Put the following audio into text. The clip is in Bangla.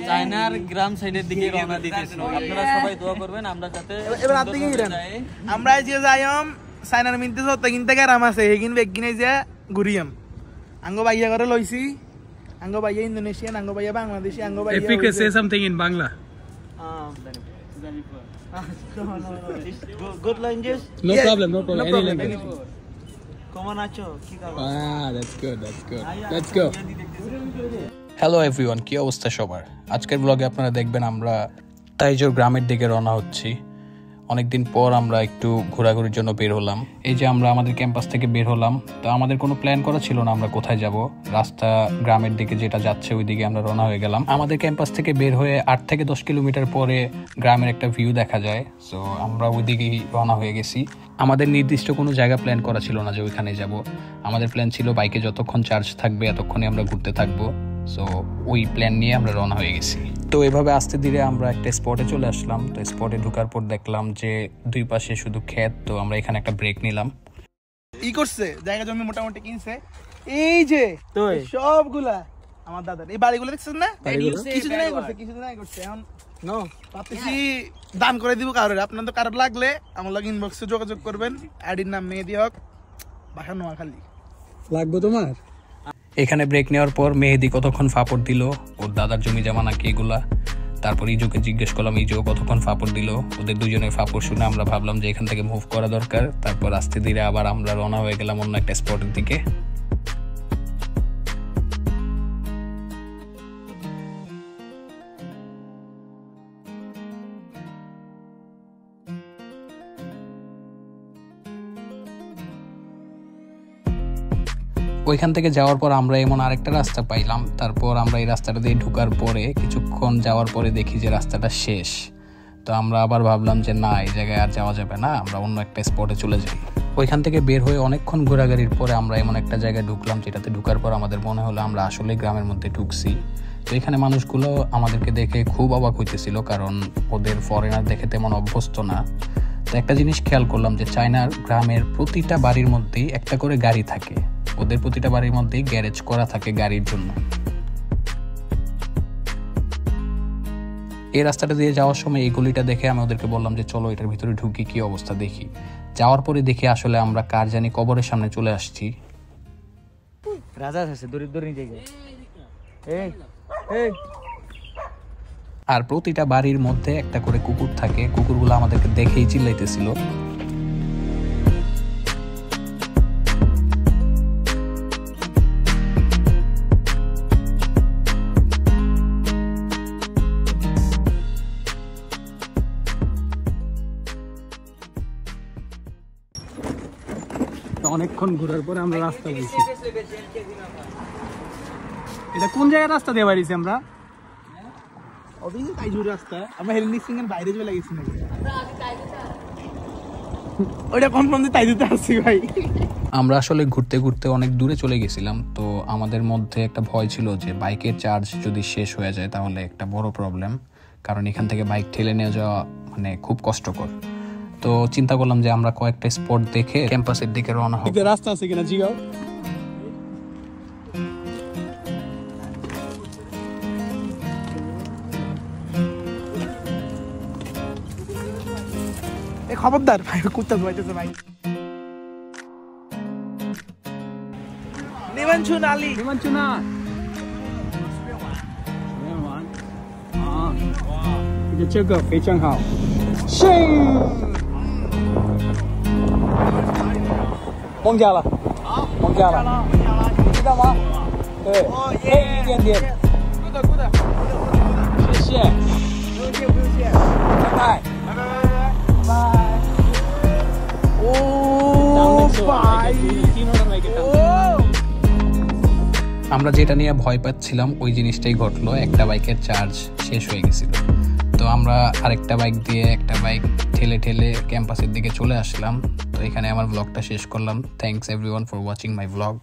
চায়নার গ্রাম সাইডের দিকে রওনা দিতেছি। আপনারা সবাই দোয়া করবেন আমরা যাতে এবার আপনি কি করেন? আমরা যে যাইম চায়নার মিনতে যত কিনতে গ্রাম আছে হেগিন বেগিনে যে ঘুরিয়াম। আঙ্গো বাইয়া করে লইছি, আঙ্গো বাইয়া ইন্দোনেশিয়ান, আঙ্গো বাইয়া বাংলাদেশি, আঙ্গো বাইয়া If we can say something in Bangla. Good language. No Yes. problem, no No problem. Any problem, language. Comment acho? কি খবর? That's good, that's good. Let's go. Hello everyone, কি অবস্থা সবার? আজকের ব্লগে আপনারা দেখবেন আমরা তাইজোর গ্রামের দিকে রওনা হচ্ছি। অনেকদিন পর আমরা একটু ঘোরাঘুরির জন্য বের হলাম। এই যে আমরা আমাদের ক্যাম্পাস থেকে বের হলাম, তো আমাদের কোনো প্ল্যান করা ছিল না আমরা কোথায় যাব। রাস্তা গ্রামের দিকে যেটা যাচ্ছে ওই দিকে আমরা রওনা হয়ে গেলাম। আমাদের ক্যাম্পাস থেকে বের হয়ে 8 থেকে 10 কিলোমিটার পরে গ্রামের একটা ভিউ দেখা যায়, সো আমরা ওই দিকেই রওনা হয়ে গেছি। আমাদের নির্দিষ্ট কোনো জায়গা প্ল্যান করা ছিল না যে ওইখানে যাব। আমাদের প্ল্যান ছিল বাইকে যতক্ষণ চার্জ থাকবে এতক্ষণে আমরা ঘুরতে থাকবো। সো ওই প্ল্যান নিয়ে আমরা রওনা হয়ে গেছি। তো এভাবে আস্তে ধীরে আমরা একটা স্পটে চলে আসলাম। তো স্পটে ঢোকার পর দেখলাম যে দুই পাশে শুধু ক্ষেত। তো আমরা এখানে একটা ব্রেক নিলাম। ই করছে জায়গা জমি মোটামুটি কিনছে। এই যে সবগুলা আমার দাদার এই বাড়িগুলো দেখছেন না? কিছুদিন আগে করছে এখন ভাবতেছি দান করে দিব কারোর। আপনার তো কারোর লাগলে আমার লগে ইনবক্সে যোগাযোগ করবেন। আইডির নাম মেহেদি হক, বাসা নোয়াখালী। লাগবে তোমার? এখানে ব্রেক নেওয়ার পর মেহেদি কতক্ষণ ফাপড় দিল, ওর দাদার জমি জমা নাকি এগুলা। তারপর ইজুকে জিজ্ঞেস করলাম ইজু কতক্ষণ ফাপড় দিল। ওদের দুজনের ফাপড় শুনে আমরা ভাবলাম যে এখান থেকে মুভ করা দরকার। তারপর আস্তে ধীরে আবার আমরা রওনা হয়ে গেলাম অন্য একটা স্পটের দিকে। ওইখান থেকে যাওয়ার পর আমরা এমন আরেকটা রাস্তা পাইলাম। তারপর আমরা এই রাস্তাটা দিয়ে ঢোকার পরে কিছুক্ষণ যাওয়ার পরে দেখি যে রাস্তাটা শেষ। তো আমরা আবার ভাবলাম যে না, এই জায়গায় আর যাওয়া যাবে না, আমরা অন্য একটা স্পটে চলে যাই। ওইখান থেকে বের হয়ে অনেকক্ষণ ঘোরাঘুরির পরে আমরা এমন একটা জায়গায় ঢুকলাম যেটাতে ঢোকার পর আমাদের মনে হলো আমরা আসলে গ্রামের মধ্যে ঢুকছি। তো এখানে মানুষগুলো আমাদেরকে দেখে খুব অবাক হইতেছিল, কারণ ওদের ফরেনার দেখে তেমন অভ্যস্ত না। তো একটা জিনিস খেয়াল করলাম যে চায়নার গ্রামের প্রতিটা বাড়ির মধ্যেই একটা করে গাড়ি থাকে। ওদের প্রতিটা বাড়ির মধ্যেই গ্যারেজ করা থাকে গাড়ির জন্য। এই রাস্তাটা দিয়ে যাওয়ার সময় এই গলিটা দেখে আমি ওদেরকে বললাম যে চলো এটার ভিতরে ঢুকি, কি অবস্থা দেখি। যাওয়ার পরে দেখি আসলে আমরা কার জানি কবরের সামনে চলে আসছি। আর প্রতিটা বাড়ির মধ্যে একটা করে কুকুর থাকে। কুকুরগুলো আমাদেরকে দেখেই চিল্লাইতেছিল। অনেকক্ষণ ঘোরার পরে আমরা রাস্তা পেয়েছি। এটা কোন জায়গায় রাস্তা দিয়ে বাড়িছি আমরা? তাইজুর রাস্তা আমরা হেলিনিক সিং এর বাইরে চলে গেছি নাকি? ওইটা কনফার্ম যে তাইজুতে আসছি ভাই। আমরা আসলে ঘুরতে ঘুরতে অনেক দূরে চলে গেছিলাম। তো আমাদের মধ্যে একটা ভয় ছিল যে বাইকের চার্জ যদি শেষ হয়ে যায় তাহলে একটা বড় প্রবলেম, কারণ এখান থেকে বাইক ঠেলে নিয়ে যাওয়া মানে খুব কষ্টকর। তো চিন্তা করলাম যে আমরা কয়েকটা স্পট দেখে ক্যাম্পাসের দিকে রওনা হব। রাস্তা আছে কিনা জিগাও। এই খবরদার ভাই, কুত্তা ধোয়াইতেছে ভাই। নিমনছু নালি নিমনছু না这个非常好。蒙家了，好，蒙家了，知道吗？对，黑一点点。good，谢谢，不用谢，拜拜，拜。哦，আমরা যেটা নিয়ে ভয় পাচ্ছিলাম ওই জিনিসটাই ঘটলো। একটা বাইকের চার্জ শেষ হয়ে গেছিল। তো আমরা আরেকটা বাইক দিয়ে একটা বাইক ঠেলে ঠেলে ক্যাম্পাসের দিকে চলে আসলাম। তো এখানে আমার ব্লগটা শেষ করলাম। Thanks everyone for watching my blog.